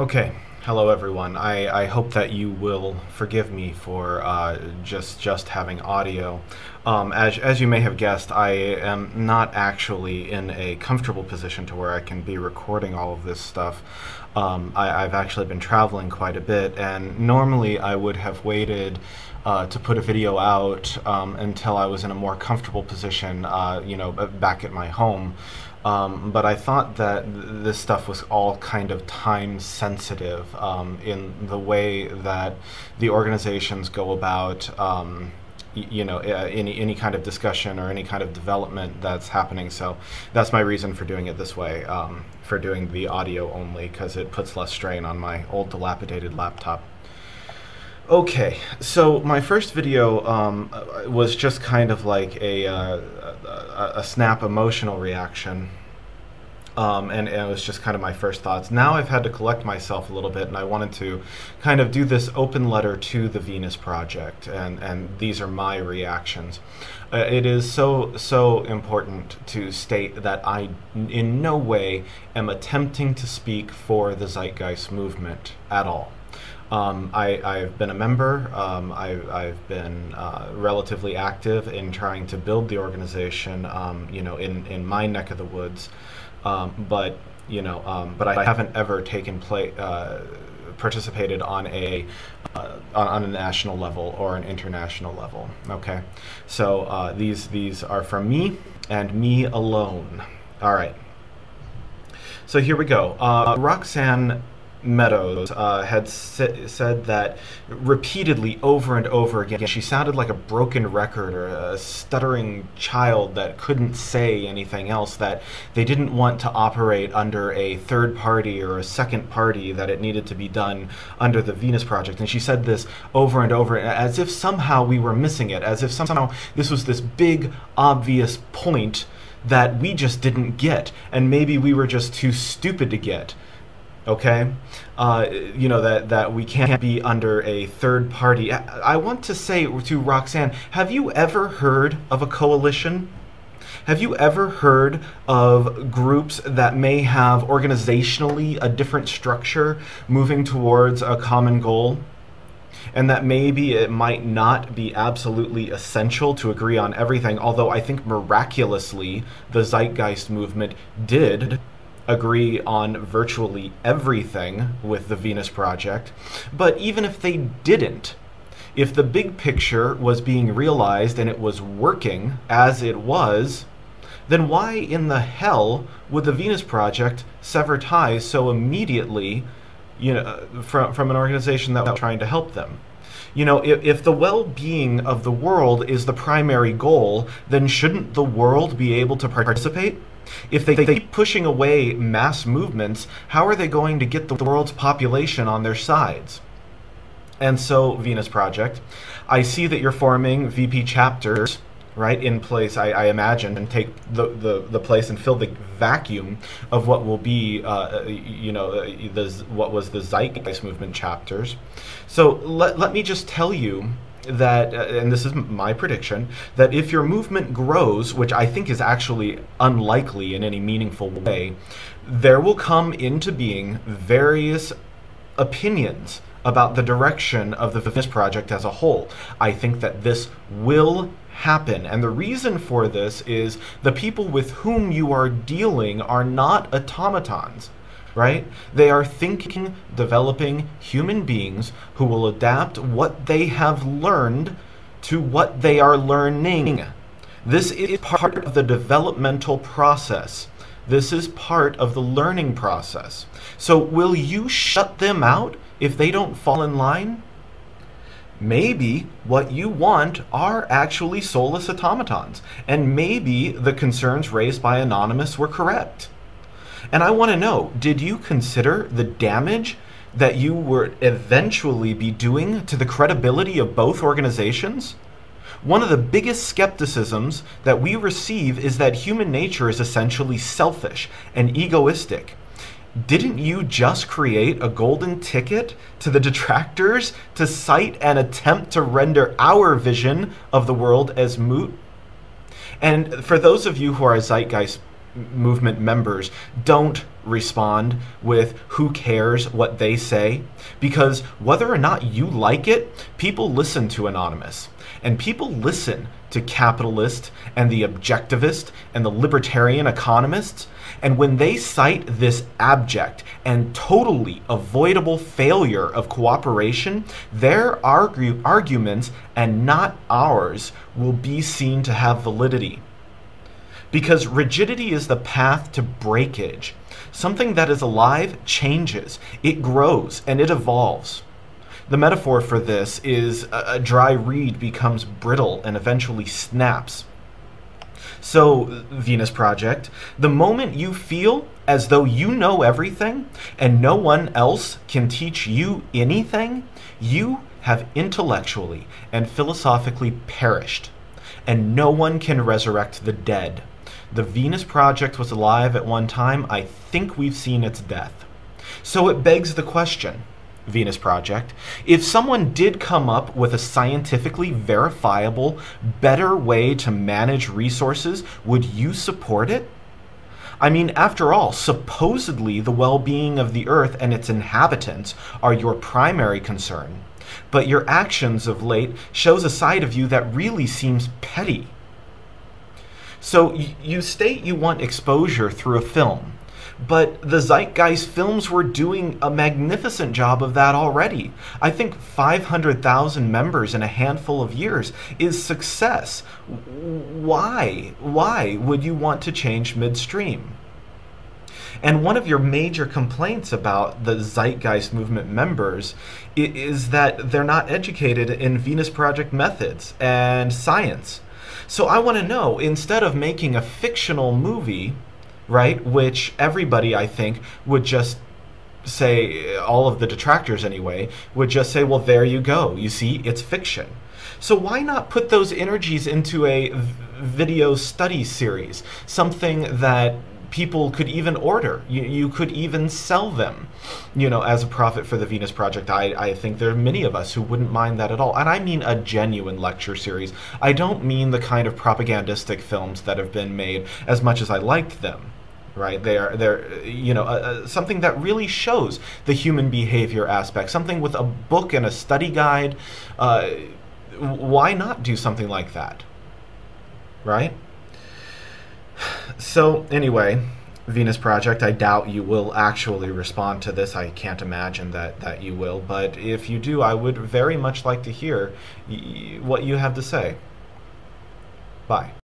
Okay, hello everyone. I hope that you will forgive me for just having audio. As you may have guessed, I am not actually in a comfortable position to where I can be recording all of this stuff. I've actually been traveling quite a bit, and normally I would have waited to put a video out until I was in a more comfortable position, back at my home. But I thought that this stuff was all kind of time sensitive in the way that the organizations go about, any kind of discussion or any kind of development that's happening. So that's my reason for doing it this way, for doing the audio only, because it puts less strain on my old dilapidated laptop. Okay, so my first video was just kind of like a snap emotional reaction, and it was just kind of my first thoughts. Now I've had to collect myself a little bit, and I wanted to kind of do this open letter to the Venus Project, and these are my reactions. It is so important to state that I in no way am attempting to speak for the Zeitgeist movement at all. I've been a member. I've been relatively active in trying to build the organization, in my neck of the woods. But I haven't ever participated on a national level or an international level. Okay, so these are from me and me alone. All right. So here we go. Roxanne Meadows had said that repeatedly over and over again. She sounded like a broken record or a stuttering child that couldn't say anything else, that they didn't want to operate under a third party or a second party, that it needed to be done under the Venus Project. And she said this over and over as if somehow we were missing it, as if somehow this was this big, obvious point that we just didn't get, and maybe we were just too stupid to get. Okay, that we can't be under a third party. I want to say to Roxanne, have you ever heard of a coalition? Have you ever heard of groups that may have organizationally a different structure moving towards a common goal? And that maybe it might not be absolutely essential to agree on everything, although I think miraculously the Zeitgeist movement did agree on virtually everything with the Venus Project. But even if they didn't, if the big picture was being realized and it was working as it was, then why in the hell would the Venus Project sever ties so immediately, from an organization that was trying to help them? If the well-being of the world is the primary goal, then shouldn't the world be able to participate? If they keep pushing away mass movements, how are they going to get the world's population on their sides? And so, Venus Project, I see that you're forming VP chapters, right, in place, I imagine, and take the place and fill the vacuum of what will be, what was the Zeitgeist movement chapters. So let me just tell you that, and this is my prediction, that if your movement grows, which I think is actually unlikely in any meaningful way, there will come into being various opinions about the direction of the Venus Project as a whole. I think that this will happen, and the reason for this is the people with whom you are dealing are not automatons. Right? They are thinking, developing human beings who will adapt what they have learned to what they are learning. This is part of the developmental process. This is part of the learning process. So will you shut them out if they don't fall in line? Maybe what you want are actually soulless automatons, and maybe the concerns raised by Anonymous were correct. And I want to know, did you consider the damage that you would eventually be doing to the credibility of both organizations? One of the biggest skepticisms that we receive is that human nature is essentially selfish and egoistic. Didn't you just create a golden ticket to the detractors to cite and attempt to render our vision of the world as moot? And for those of you who are Zeitgeist movement members, don't respond with who cares what they say, because whether or not you like it, people listen to Anonymous. And people listen to capitalists and the objectivist and the libertarian economists. And when they cite this abject and totally avoidable failure of cooperation, their arguments and not ours will be seen to have validity. Because rigidity is the path to breakage. Something that is alive changes, it grows, and it evolves. The metaphor for this is a dry reed becomes brittle and eventually snaps. So, Venus Project, the moment you feel as though you know everything and no one else can teach you anything, you have intellectually and philosophically perished, and no one can resurrect the dead. The Venus Project was alive at one time. I think we've seen its death. So it begs the question, Venus Project, if someone did come up with a scientifically verifiable, better way to manage resources, would you support it? I mean, after all, supposedly the well-being of the Earth and its inhabitants are your primary concern. But your actions of late shows a side of you that really seems petty. So you state you want exposure through a film, but the Zeitgeist films were doing a magnificent job of that already. I think 500,000 members in a handful of years is success. Why would you want to change midstream? And one of your major complaints about the Zeitgeist movement members is that they're not educated in Venus Project methods and science. So I want to know, instead of making a fictional movie, right, which everybody, I think, would just say, all of the detractors anyway, would just say, well, there you go. You see, it's fiction. So why not put those energies into a video study series, something that people could even order? You could even sell them, as a profit for the Venus Project. I think there are many of us who wouldn't mind that at all. And I mean a genuine lecture series. I don't mean the kind of propagandistic films that have been made, as much as I liked them. Right? They're something that really shows the human behavior aspect, something with a book and a study guide. Why not do something like that? Right? So anyway, Venus Project, I doubt you will actually respond to this. I can't imagine that you will. But if you do, I would very much like to hear what you have to say. Bye.